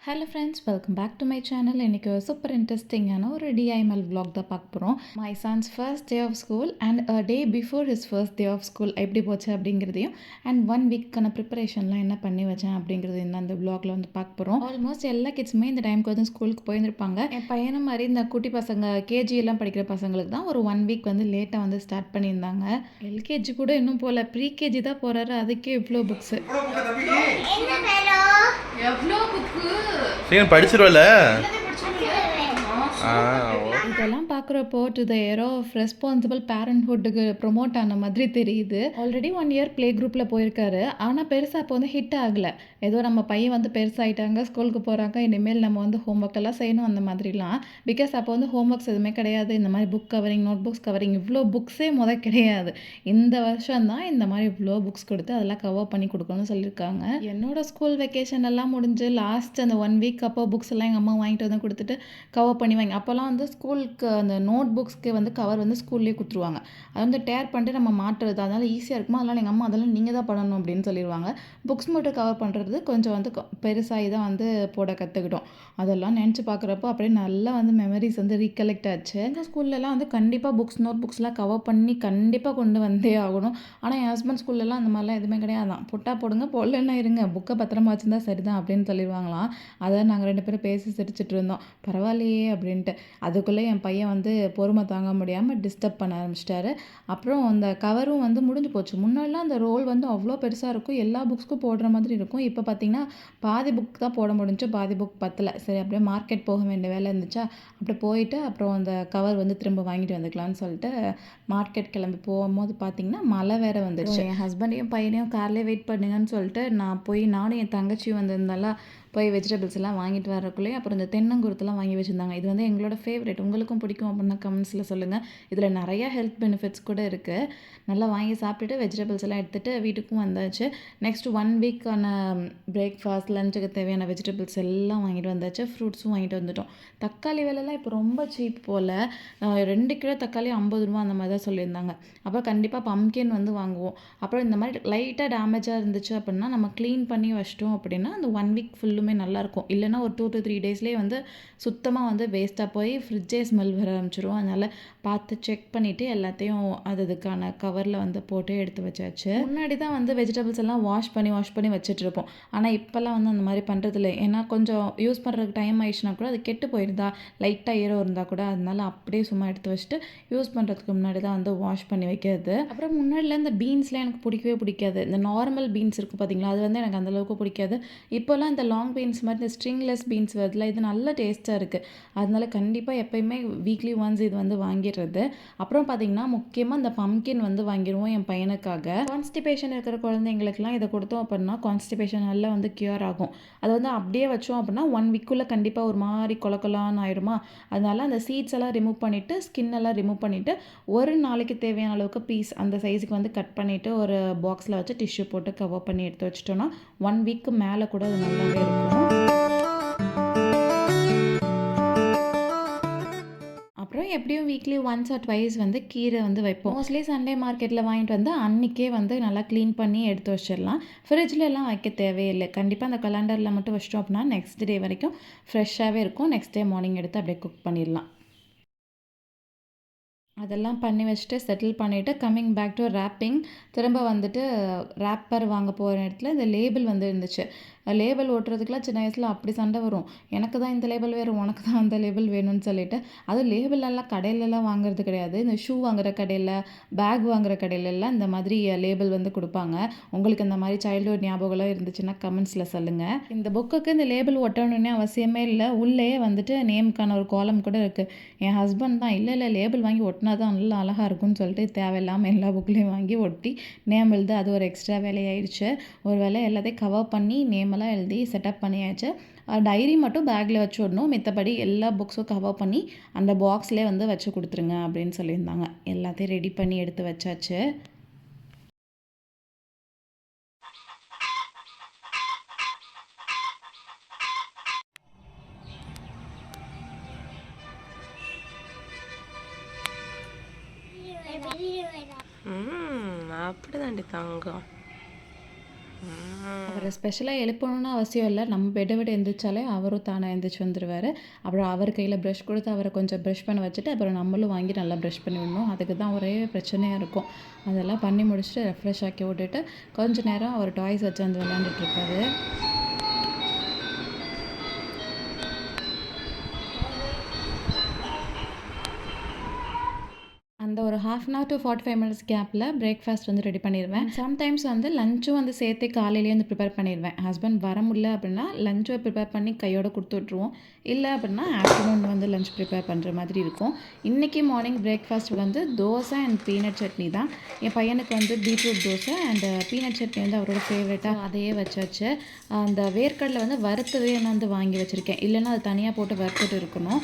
Hello friends, welcome back to my channel. இன்றைக்கி ஒரு super இன்ட்ரெஸ்டிங்கான ஒரு டிஐஎம்எல் vlog தான் பார்க்க போகிறோம். My son's first day of school and a day before his first day of school எப்படி போச்சு அப்படிங்கிறதையும் அண்ட் 1 வீக்கான ப்ரிப்பரேஷன்லாம் என்ன பண்ணி வச்சேன் அப்படிங்கிறது என்ன அந்த vlogல வந்து பார்க்க போகிறோம். ஆல்மோஸ்ட் எல்லா கிட்ஸுமே இந்த டைமுக்கு வந்து ஸ்கூலுக்கு போயிருந்திருப்பாங்க. என் பையனை மாதிரி இந்த குட்டி பசங்க கேஜி எல்லாம் படிக்கிற பசங்களுக்கு தான் ஒரு 1 வீக் வந்து லேட்டாக வந்து ஸ்டார்ட் பண்ணியிருந்தாங்க. எல்கேஜி கூட இன்னும் போகல, ப்ரீகேஜி தான் போகிறாரு. அதுக்கே இவ்வளோ புக்ஸு. எவ்வளோ புக்கு சீக்கிரம் படிச்சிருவல. இதெல்லாம் பார்க்குறப்போ to the arrow of responsible பேரண்ட்ஹுட்டுக்கு ப்ரொமோட் ஆன மாதிரி தெரியுது. ஆல்ரெடி 1 இயர் ப்ளே குரூப்பில் போயிருக்காரு. ஆனால் பெருசாக அப்போ வந்து ஹிட் ஆகலை. ஏதோ நம்ம பையன் வந்து பெருசாகிட்டாங்க, ஸ்கூலுக்கு போகிறாங்க, இனிமேல் நம்ம வந்து ஹோம்ஒர்க் எல்லாம் செய்யணும் அந்த மாதிரிலாம். பிகாஸ் அப்போ வந்து ஹோம்ஒர்க்ஸ் எதுவுமே கிடையாது. இந்த மாதிரி book covering, note books covering இவ்வளோ புக்ஸே கிடையாது. இந்த வருஷம் தான் இந்த மாதிரி இவ்வளோ புக்ஸ் கொடுத்து அதெல்லாம் கவர் பண்ணி கொடுக்கணும்னு சொல்லியிருக்காங்க. என்னோட ஸ்கூல் வெக்கேஷன் எல்லாம் முடிஞ்சு லாஸ்ட் அந்த 1 வீக் அப்போ புக்ஸ் எல்லாம் எங்கள் அம்மா வாங்கிட்டு வந்து கொடுத்துட்டு கவர் பண்ணிவாங்க. அப்போல்லாம் வந்து ஸ்கூலுக்கு அந்த நோட் புக்ஸ்க்கு வந்து கவர் வந்து ஸ்கூல்லேயே கொடுத்துருவாங்க. அதை வந்து டேர் பண்ணிட்டு நம்ம மாட்டுறது, அதனால் ஈஸியாக இருக்குமா. அதனால் எங்கள் அம்மா அதெல்லாம் நீங்கள் தான் பண்ணணும் அப்படின்னு சொல்லிடுவாங்க. புக்ஸ் மட்டும் கவர் பண்ணுறது கொஞ்சம் வந்து பெருசாகி தான் வந்து போட கற்றுக்கிட்டோம். அதெல்லாம் நினச்சி பார்க்குறப்போ அப்படியே நல்லா வந்து மெமரிஸ் வந்து ரீகலெக்ட் ஆச்சு. எங்கள் ஸ்கூல்லலாம் வந்து கண்டிப்பாக புக்ஸ் நோட் புக்ஸ்லாம் கவர் பண்ணி கண்டிப்பாக கொண்டு வந்தே ஆகணும். ஆனால் என் ஹஸ்பண்ட் ஸ்கூல்லலாம் அந்த மாதிரிலாம் எதுவுமே கிடையாதான். போட்டால் போடுங்க, போடலன்னா இருங்க, புக்கை பத்திரமா வச்சுருந்தா சரிதான் அப்படின்னு சொல்லிடுவாங்களாம். அதை நாங்கள் 2 பேரும் பேசி சிரிச்சிட்டு இருந்தோம். பரவாயில்லையே அப்படின்ட்டு. அதுக்குள்ளே என் பையன் வந்து பொறுமை தாங்க முடியாமல் டிஸ்டர்ப் பண்ண ஆரம்பிச்சிட்டாரு. அப்புறம் அந்த கவரும் வந்து முடிஞ்சு போச்சு. முன்னாடிலாம் அந்த ரோல் வந்து அவ்வளோ பெருசாக இருக்கும், எல்லா புக்ஸ்க்கும் போடுற மாதிரி இருக்கும். இப்போ பார்த்திங்கன்னா பாதி புக் தான் போட முடிஞ்சு, பாதி புக் பத்தலை. சரி, அப்படியே மார்க்கெட் போக வேண்டிய வேலை இருந்துச்சா, அப்படியே போயிட்டு அப்புறம் அந்த கவர் வந்து திரும்ப வாங்கிட்டு வந்துக்கலான்னு சொல்லிட்டு மார்க்கெட் கிளம்பி போகும்போது பார்த்திங்கன்னா மழை வேறு வந்துடுச்சு. என் ஹஸ்பண்டையும் பையனையும் கார்லேயே வெயிட் பண்ணுங்கன்னு சொல்லிட்டு நானும் என் தங்கச்சியும் வந்திருந்தாலாம் போய் வெஜிடபிள்ஸ் எல்லாம் வாங்கிட்டு வரக்குள்ளேயே அப்புறம் இந்த தென்னங்குருத்தெல்லாம் வாங்கி வச்சுருந்தாங்க. இது வந்து எங்களோட ஃபேவரட். உங்களுக்கும் பிடிக்கும் அப்படின்னா கமெண்ட்ஸில் சொல்லுங்கள். இதில் நிறையா ஹெல்த் பெனிஃபிட்ஸ் கூட இருக்குது. நல்லா வாங்கி சாப்பிட்டுட்டு வெஜிடபிள்ஸ் எல்லாம் எடுத்துகிட்டு வீட்டுக்கும் வந்தாச்சு. நெக்ஸ்ட் 1 வீக்கான பிரேக்ஃபாஸ்ட் லஞ்சுக்கு தேவையான வெஜிடபிள்ஸ் எல்லாம் வாங்கிட்டு வந்தாச்சு. ஃப்ரூட்ஸும் வாங்கிட்டு வந்துட்டோம். தக்காளி விலைலாம் இப்போ ரொம்ப சீப் போல். 2 கிலோ தக்காளி 50 ரூபா அந்த மாதிரி தான் சொல்லியிருந்தாங்க. அப்புறம் கண்டிப்பாக பம்கின் வந்து வாங்குவோம். அப்புறம் இந்த மாதிரி லைட்டாக டேமேஜாக இருந்துச்சு அப்படின்னா நம்ம க்ளீன் பண்ணி வச்சிட்டோம் அப்படின்னா அந்த 1 வீக் ஃபுல்லுமே நல்லாயிருக்கும். இல்லைனா ஒரு 2 to 3 டேஸ்லேயே வந்து சுத்தமாக வந்து வேஸ்ட்டாக போய் ஃப்ரிட்ஜே ஸ்மெல் வர ஆரம்பிச்சிடும். அதனால் பார்த்து செக் பண்ணிவிட்டு எல்லாத்தையும் அதுக்கான கவரில் வந்து போட்டு எடுத்து வச்சாச்சு. முன்னாடி தான் வந்து வெஜிடபிள்ஸ் எல்லாம் வாஷ் பண்ணி வச்சுட்ருப்போம். ஆனால் இப்போல்லாம் வந்து அந்த மாதிரி பண்ணுறதில்ல. ஏன்னா கொஞ்சம் யூஸ் பண்ணுறதுக்கு டைம் ஆயிடுச்சுன்னா கூட அது கெட்டு போயிருந்தா, லைட்டாக ஈரம் இருந்தால் கூட, அதனால அப்படியே சும்மா எடுத்து வச்சுட்டு யூஸ் பண்ணுறதுக்கு முன்னாடி தான் வந்து வாஷ் பண்ணி வைக்கிறது. அப்புறம் முன்னாடியில் இந்த பீன்ஸ்லாம் எனக்கு பிடிக்கவே பிடிக்காது. இந்த நார்மல் பீன்ஸ் இருக்குது பார்த்தீங்களா, அது வந்து எனக்கு அந்தளவுக்கு பிடிக்காது. இப்போல்லாம் இந்த லாங் பீன்ஸ் மாதிரி இந்த ஸ்ட்ரிங்லெஸ் பீன்ஸ் வருதுல, இது நல்ல டேஸ்ட்டாக இருக்குது. அதனால கண்டிப்பாக எப்போயுமே வீக்லி ஒன்ஸ் இது வந்து வாங்கிடுறது. அப்புறம் பார்த்திங்கன்னா முக்கியமாக இந்த பம்கின் வந்து வாங்கிடுவோம் என் பையனுக்காக. கான்ஸ்டிபேஷன் இருக்கிற குழந்தைங்களுக்குலாம் இதை கொடுத்தோம் அப்படின்னா கான்ஸ்டிபேஷன் நல்லா வந்து க்யூர் ஆகும். அதை வந்து அப்படியே வச்சோம் அப்படின்னா 1 வீக்குள்ளே கண்டிப்பாக ஒரு மாதிரி கொலக்கொலான்னு ஆயிடுமா. அதனால அந்த சீட்ஸ் எல்லாம் ரிமூவ் பண்ணிவிட்டு ஸ்கின் எல்லாம் ரிமூவ் பண்ணிவிட்டு ஒரு நாளைக்கு தேவையான அளவுக்கு பீஸ் அந்த சைஸுக்கு வந்து கட் பண்ணிவிட்டு ஒரு பாக்ஸில் வச்சு டிஷ்யூ போட்டு கவர் பண்ணி எடுத்து வச்சிட்டோன்னா 1 வீக்கு மேலே கூட அது நல்லாவே இருக்கும். அப்புறம் எப்படியும் வீக்லி ஒன்ஸ் ஆர் ட்வைஸ் வந்து கீரை வந்து வைப்போம். மோஸ்ட்லி சண்டே மார்க்கெட்டில் வாங்கிட்டு வந்து அன்றைக்கே வந்து நல்லா க்ளீன் பண்ணி எடுத்து வச்சிடலாம். ஃப்ரிட்ஜில் எல்லாம் வைக்க தேவையில்லை. கண்டிப்பாக அந்த கலண்டரில் மட்டும் வச்சிட்டோம் அப்படின்னா நெக்ஸ்ட் டே வரைக்கும் ஃப்ரெஷ்ஷாகவே இருக்கும். நெக்ஸ்ட் டே மார்னிங் எடுத்து அப்படியே குக் பண்ணிடலாம். அதெல்லாம் பண்ணி வச்சுட்டு செட்டில் பண்ணிவிட்டு கம்மிங் பேக் டு ரேப்பிங். திரும்ப வந்துட்டு ரேப்பர் வாங்க போகிற இடத்துல இந்த லேபிள் வந்து இருந்துச்சு. லேபிள் ஓட்டுறதுக்குலாம் சின்ன வயசில் அப்படி சண்டை வரும். எனக்கு தான் இந்த லேபிள் வேறு, உனக்கு தான் அந்த லேபிள் வேணும்னு சொல்லிட்டு. அதுவும் லேபிளெல்லாம் கடையிலலாம் வாங்குறது கிடையாது. இந்த ஷூ வாங்குகிற கடையில், பேக் வாங்குகிற கடையிலலாம் இந்த மாதிரி லேபிள் வந்து கொடுப்பாங்க. உங்களுக்கு இந்த மாதிரி சைல்டுஹுட் ஞாபகம்லாம் இருந்துச்சுன்னா கமெண்ட்ஸில் சொல்லுங்கள். இந்த புக்குக்கு இந்த லேபிள் ஒட்டணுன்னே அவசியமே இல்லை. உள்ளேயே வந்துட்டு நேமுக்கான ஒரு காலம் கூட இருக்குது. என் ஹஸ்பண்ட் தான் இல்லை லேபிள் வாங்கி ஒட்டினா தான் நல்லா அழகாக இருக்கும்னு சொல்லிட்டு தேவையில்லாமல் எல்லா புக்லேயும் வாங்கி ஒட்டி நேம் எழுது. அது ஒரு எக்ஸ்ட்ரா வேலையாயிடுச்சு. ஒரு வேளை எல்லாத்தையும் கவர் பண்ணி நேமெல்லாம் எழுதி செட்டப் பண்ணியாச்சு. டைரி மட்டும் பேக்கில் வச்சு விடணும். மித்தபடி எல்லா புக்ஸும் கவர் பண்ணி அந்த பாக்ஸ்லேயே வந்து வச்சு கொடுத்துருங்க அப்படின்னு சொல்லியிருந்தாங்க. எல்லாத்தையும் ரெடி பண்ணி எடுத்து வச்சாச்சு. அப்படிதாண்டி தங்கம். அவரை ஸ்பெஷலாக எழுப்பணும்னு அவசியம் இல்லை. நம்ம பெட்டை விட எந்திரிச்சாலே அவரும் தானாக எந்திரிச்சு வந்துடுவார். அப்புறம் அவர் கையில் ப்ரஷ் கொடுத்து அவரை கொஞ்சம் ப்ரஷ் பண்ண வச்சுட்டு அப்புறம் நம்மளும் வாங்கி நல்லா ப்ரஷ் பண்ணி விடணும். அதுக்கு தான் ஒரே பிரச்சனையாக இருக்கும். அதெல்லாம் பண்ணி முடிச்சுட்டு ரெஃப்ரெஷ் ஆக்கி விட்டுட்டு கொஞ்சம் நேரம் அவர் டாய்ஸ் வச்சு வந்து விளையாண்டுட்ருப்பாரு. அந்த ஒரு 1/2 to 45 மினிட்ஸ் கேப்பில் பிரேக்ஃபாஸ்ட் வந்து ரெடி பண்ணிடுவேன். சம்டைம்ஸ் வந்து லஞ்சும் வந்து சேர்த்தே காலையிலேயே வந்து ப்ரிப்பேர் பண்ணிடுவேன். ஹஸ்பண்ட் வர முடியல அப்படின்னா லஞ்சை ப்ரிப்பேர் பண்ணி கையோடு கொடுத்து விட்ருவோம். இல்லை அப்படின்னா ஆஃப்டர்நூன் வந்து லஞ்ச் ப்ரிப்பேர் பண்ணுற மாதிரி இருக்கும். இன்றைக்கி மார்னிங் பிரேக்ஃபாஸ்ட் வந்து தோசை அண்ட் பீனட் சட்னி தான். என் பையனுக்கு வந்து beetroot dosa and peanut chutney வந்து அவரோட ஃபேவரட்டாக அதையே வச்சாச்சு. அந்த வேர்க்கடலை வந்து வறுத்ததே நான் வந்து வாங்கி வச்சுருக்கேன். இல்லைன்னா அது தனியாக போட்டு வறுத்துட்டு இருக்கணும்.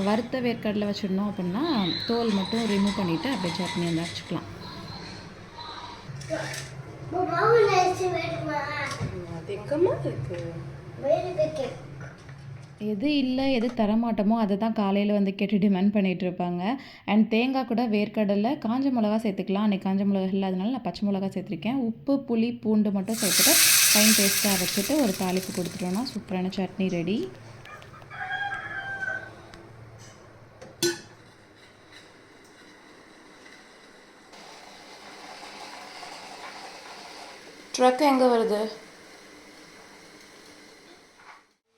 வறுத்த வேர்க்கடலை வச்சிடணும் அப்படின்னா தோல் மட்டும் ரிமூவ் பண்ணிவிட்டு அப்படியே சட்னி வந்து அரைச்சிக்கலாம். எது இல்லை எது தரமாட்டோமோ அதை தான் காலையில் வந்து கேட்டு டிமாண்ட் பண்ணிகிட்டு இருப்பாங்க. அண்ட் தேங்காய் கூட வேர்க்கடலை காஞ்ச மிளகா சேர்த்துக்கலாம். அன்றைக்கி காஞ்ச மிளகா இல்லாதனால நான் பச்சை மிளகா சேர்த்துருக்கேன். உப்பு புளி பூண்டு மட்டும் சேர்த்துட்டு ஃபைன் பேஸ்ட்டாக அரைச்சிட்டு ஒரு தாளிப்பு கொடுத்துட்டோன்னா சூப்பரான சட்னி ரெடி. ட்ரக் எங்கே வருது?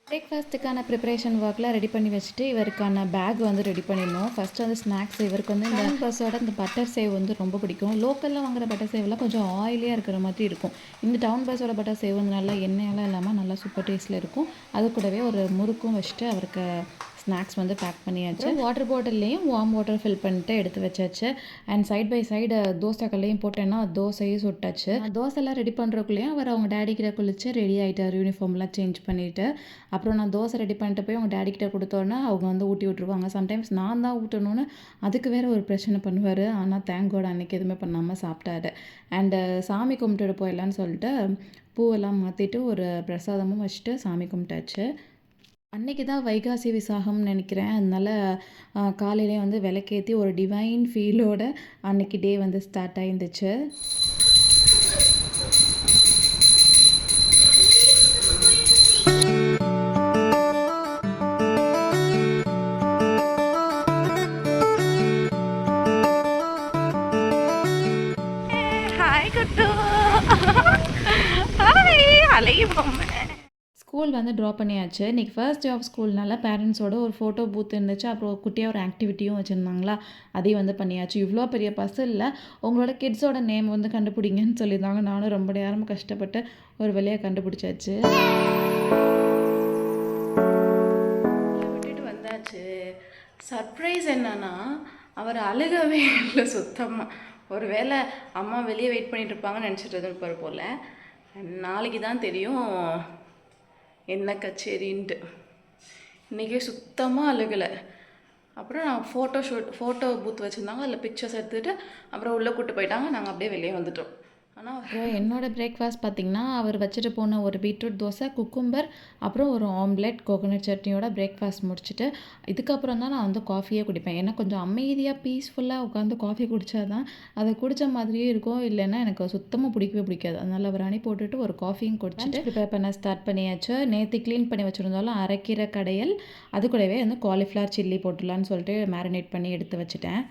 பிரேக்ஃபாஸ்ட்டுக்கான ப்ரிப்பரேஷன் ஒர்க்லாம் ரெடி பண்ணி வச்சுட்டு இவருக்கான பேக் வந்து ரெடி பண்ணிடணும். ஃபஸ்ட்டு வந்து ஸ்நாக்ஸ். இவருக்கு வந்து இந்த பஸ்ஸோட இந்த பட்டர் சேவ் வந்து ரொம்ப பிடிக்கும். லோக்கலில் வாங்குற பட்டர் சேவெலாம் கொஞ்சம் ஆயிலியாக இருக்கிற மாதிரி இருக்கும். இந்த டவுன் பஸ்ஸோட பட்டர் சேவ் வந்து நல்லா எண்ணெயெல்லாம் இல்லாமல் நல்லா சூப்பர் டேஸ்ட்டில் இருக்கும். அது கூடவே ஒரு முறுக்கும் வச்சுட்டு அவருக்கு ஸ்நாக்ஸ் வந்து பேக் பண்ணியாச்சு. வாட்டர் பாட்டில்லையும் வார்ம் வாட்டர் ஃபில் பண்ணிட்டு எடுத்து வச்சாச்சு. அண்ட் சைட் பை சைடு தோசைக்கல்லையும் போட்டேன்னா தோசையும் சுட்டாச்சு. தோசைலாம் ரெடி பண்ணுறக்குள்ளேயும் அவர் அவங்க டேடி கிட்ட குளிச்சு ரெடி ஆகிட்டார். யூனிஃபார்ம்லாம் சேஞ்ச் பண்ணிவிட்டு அப்புறம் நான் தோசை ரெடி பண்ணிட்டு போய் அவங்க டேடி கிட்ட கொடுத்தோன்னே அவங்க வந்து ஊட்டி விட்ருவாங்க. சம்டைம்ஸ் நான் தான் ஊட்டணும்னு அதுக்கு வேறு ஒரு பிரச்சனை பண்ணுவார். ஆனால் தேங்க் காட் அன்றைக்கி எதுவுமே பண்ணாமல் சாப்பிட்டாரு. அண்டு சாமி கும்பிட்டுட்டு போயிடலான்னு சொல்லிட்டு பூவெல்லாம் மாற்றிட்டு ஒரு பிரசாதமும் வச்சுட்டு சாமி கும்பிட்டாச்சு. அன்றைக்கி தான் வைகாசி விசாகம்னு நினைக்கிறேன். அதனால் காலையிலே வந்து விளக்கேற்றி ஒரு டிவைன் ஃபீலோட அன்றைக்கி டே வந்து ஸ்டார்ட் ஆகிருந்துச்சு. ஹாய் குட்டு. ஹாய் அழகி பொம்மை. ஸ்கூல் வந்து ட்ராப் பண்ணியாச்சு. இன்றைக்கி ஃபர்ஸ்ட் டே ஆஃப் ஸ்கூல்னால பேரண்ட்ஸோட ஒரு ஃபோட்டோ பூத் இருந்துச்சு. அப்புறம் குட்டியாக ஒரு ஆக்டிவிட்டியும் வச்சுருந்தாங்களா, அதையும் வந்து பண்ணியாச்சு. இவ்வளோ பெரிய பஸ்ஸில் உங்களோட கிட்ஸோட நேம் வந்து கண்டுபிடிங்கன்னு சொல்லியிருந்தாங்க. நானும் ரொம்ப நேரமாக கஷ்டப்பட்டு ஒரு வழியாக கண்டுபிடிச்சாச்சு. விட்டுட்டு வந்தாச்சு. சர்ப்ரைஸ் என்னன்னா அவர் அழுகவே இல்லை சுத்தமாக. ஒரு வேளை அம்மா வெளியே வெயிட் பண்ணிட்டு இருப்பாங்கன்னு நினச்சிட்டு இருப்பார் போல். நாளைக்கு தான் தெரியும் என்ன கச்சேரின்ட்டு. இன்றைக்கி சுத்தமாக அழுகலை. அப்புறம் நான் ஃபோட்டோ பூத் வச்சுருந்தாங்க. அதில் பிக்சர்ஸ் எடுத்துகிட்டு அப்புறம் உள்ளே கூப்பிட்டு போயிட்டாங்க. நாங்கள் அப்படியே வெளியே வந்துட்டோம். ஆனால் என்னோடய பிரேக்ஃபாஸ்ட் பார்த்திங்கன்னா அவர் வச்சுட்டு போன ஒரு பீட்ரூட் தோசை, குக்கும்பர், அப்புறம் ஒரு ஆம்லெட், கோகோனட் சட்னியோட பிரேக்ஃபாஸ்ட் முடிச்சுட்டு இதுக்கப்புறம் தான் நான் வந்து காஃபியே குடிப்பேன். ஏன்னா கொஞ்சம் அமைதியாக பீஸ்ஃபுல்லாக உட்காந்து காஃபி குடித்தா தான் அதை குடித்த மாதிரியே இருக்கும். இல்லைன்னா எனக்கு சுத்தமாக பிடிக்கவே பிடிக்காது. அதனால் அவர் அனுப்பி போட்டுட்டு ஒரு காஃபியும் குடிச்சிட்டு ப்ரிப்பேர் பண்ண ஸ்டார்ட் பண்ணியாச்சு. நேற்று க்ளீன் பண்ணி வச்சுருந்தாலும் அரைக்கீரை கடையல், அது கூடவே வந்து காலிஃப்ளவர் சில்லி போட்டுடலான்னு சொல்லிட்டு மேரினேட் பண்ணி எடுத்து வச்சுட்டேன்.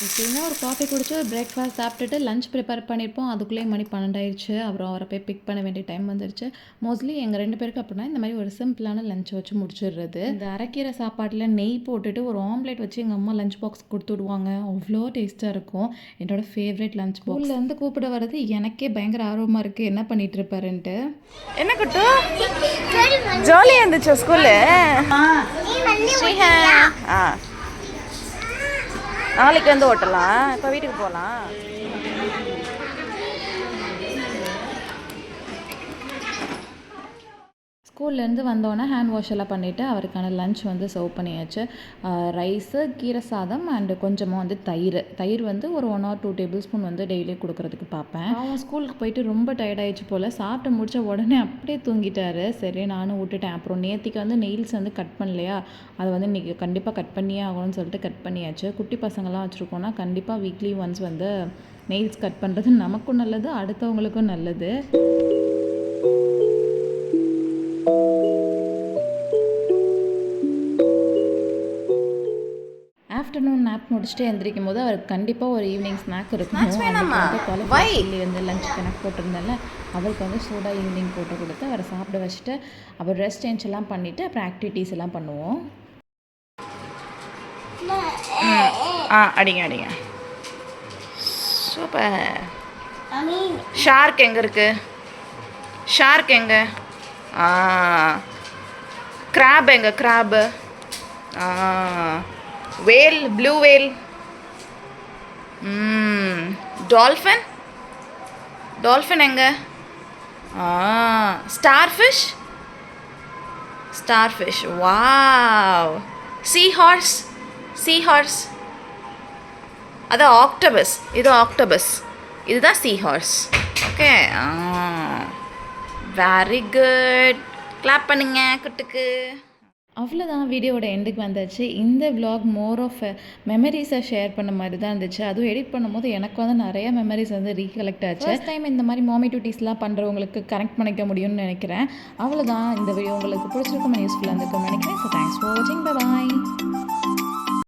எப்படின்னா ஒரு காஃபி குடிச்சு ஒரு பிரேக்ஃபாஸ்ட் சாப்பிட்டுட்டு லஞ்ச் ப்ரிப்பேர் பண்ணியிருப்போம். அதுக்குள்ளேயே மணி 12 ஆயிடுச்சு. அப்புறம் அவரை போய் பிக் பண்ண வேண்டிய டைம் வந்துருச்சு. மோஸ்ட்லி எங்கள் 2 பேருக்கு அப்படின்னா இந்த மாதிரி ஒரு சிம்பிளான லஞ்ச் வச்சு முடிச்சிடுறது. இந்த அரைக்கீரை சாப்பாட்டில் நெய் போட்டுட்டு ஒரு ஆம்லேட் வச்சு எங்கள் அம்மா லஞ்ச் பாக்ஸ் கொடுத்து விடுவாங்க. அவ்வளோ டேஸ்ட்டாக இருக்கும். என்னோட ஃபேவரட் லஞ்ச் பாக்ஸ். ஸ்கூல்லேருந்து கூப்பிட வர்றது எனக்கே பயங்கர ஆர்வமாக இருக்குது என்ன பண்ணிட்டு இருப்பாருன்ட்டு. என்ன குட்டு ஜாலியாக இருந்துச்சு ஸ்கூலு. நாளைக்கு வந்து ஓட்டலாம். இப்போ வீட்டுக்கு போகலாம். ஸ்கூல்லேருந்து வந்தோடனே ஹேண்ட் வாஷ் எல்லாம் பண்ணிவிட்டு அவருக்கான லஞ்ச் வந்து சர்வ் பண்ணியாச்சு. ரைஸு, கீரை சாதம் அண்டு கொஞ்சமாக வந்து தயிர் வந்து ஒரு 1 or 2 டேபிள் ஸ்பூன் வந்து டெய்லி கொடுக்குறதுக்கு பார்ப்பேன். அவன் ஸ்கூலுக்கு போயிட்டு ரொம்ப டயர்டாயிடுச்சு போல். சாப்பிட்டு முடித்த உடனே அப்படியே தூங்கிட்டாரு. சரி நானும் விட்டுட்டேன். அப்புறம் நேற்றுக்கு வந்து நெயில்ஸ் வந்து கட் பண்ணலையா, அதை வந்து இன்றைக்கி கண்டிப்பாக கட் பண்ணியே ஆகணும்னு சொல்லிட்டு கட் பண்ணியாச்சு. குட்டி பசங்கள்லாம் வச்சுருக்கோன்னா கண்டிப்பாக வீக்லி ஒன்ஸ் வந்து நெயில்ஸ் கட் பண்ணுறது நமக்கும் நல்லது, அடுத்தவங்களுக்கும் நல்லது. ஆஃப்டர்நூன் நேப் முடிச்சுட்டு எந்திரிக்கும் போது அவருக்கு கண்டிப்பாக ஒரு ஈவினிங் ஸ்நாக் இருக்கணும். அன்றைக்கி காலிஃப்ளவர் சில்லி லஞ்ச் கணக்கு போட்டிருந்தால அவருக்கு சூடாக ஈவினிங் போட்டு கொடுத்து அவரை சாப்பிட வச்சுட்டு அவர் ட்ரெஸ் சேஞ்ச் எல்லாம் பண்ணிவிட்டு அப்புறம் ஆக்டிவிட்டீஸ் எல்லாம் பண்ணுவோம். அடிங்க அடிங்க. சூப்பர். ஷார்க் எங்கே இருக்கு? ஷார்க் எங்கே? கிராப் எங்கே? Crab. Whale, blue whale. Dolphin. Dolphin எங்கே? Starfish. Starfish. Wow. Sea horse. Sea horse. அது ஆக்டோபஸ். இது ஆக்டோபஸ். இதுதான் sea horse. Okay. Very good. Clap பண்ணுங்க குட்டுக்கு. அவ்வளோதான், வீடியோவோட எண்டுக்கு வந்தாச்சு. இந்த விலாக் மோர் ஆஃப் மெமரிஸை ஷேர் பண்ண மாதிரி தான் இருந்துச்சு. அதுவும் எடிட் பண்ணும்போது எனக்கு நிறைய மெமரிஸ் ரீகலெக்ட் ஆச்சு. ஃபர்ஸ்ட் டைம் இந்த மாதிரி மாமி டூட்டிஸ்லாம் பண்ணுறவங்களுக்கு கனெக்ட் பண்ணிக்க முடியும்னு நினைக்கிறேன். அவ்வளோதான், இந்த வீடியோ உங்களுக்கு பிடிச்சிருக்கும், யூஸ்ஃபுல்லாக இருந்திருக்கும்னு நினைக்கிறேன். ஸோ தேங்க்ஸ் ஃபார் வாட்சிங். Bye bye.